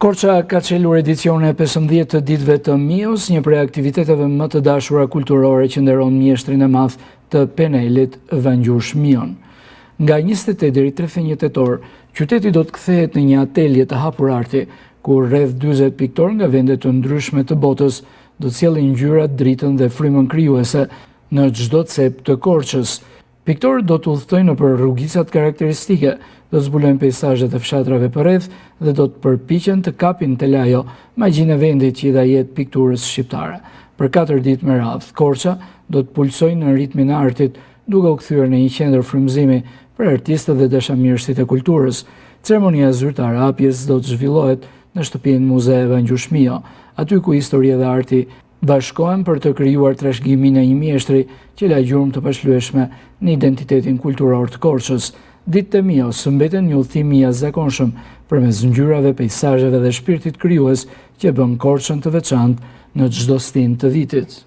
Korça ka çelur edicione 15 të ditëve të Mios, një prej aktiviteteve më të dashura kulturore që nderon mjeshtrin e madh të Penelit Vangjush Mion. Nga 28 deri 31 tetor, qyteti do të kthehet në një atelje të hapur arti, ku rreth 40 piktorë nga vende të ndryshme të botës do të sjellin ngjyrat, dritën dhe frymën krijuese në çdo cep të Korçës. Piktorët do të udhtojnë nëpër rrugicat karakteristike, do të zbulojnë peizazhet e fshatrave përreth dhe do të përpiqen të kapin te lajo magjinë e vendit që i dha jetë pikturës shqiptare. Për 4 ditë me radhë, Korça do të pulsojë në ritmin e artit, duke u kthyer në një qendër frymëzimi për artistët dhe dashamirësit e kulturës. Ceremonia zyrtare e hapjes do të zhvillohet në shtëpinë Muze Vangjush Mio, aty ku historia dhe arti bashkohen për të krijuar trashëgimin e një mjeshtri që la gjurmë të pashlyeshme në identitetin kulturor të Korçës. Ditët e Mios mbeten një udhëtim i jashtëzakonshëm përmes ngjyrave, peizazheve dhe shpirtit krijues që bën Korçën të veçantë në çdo stin të vitit.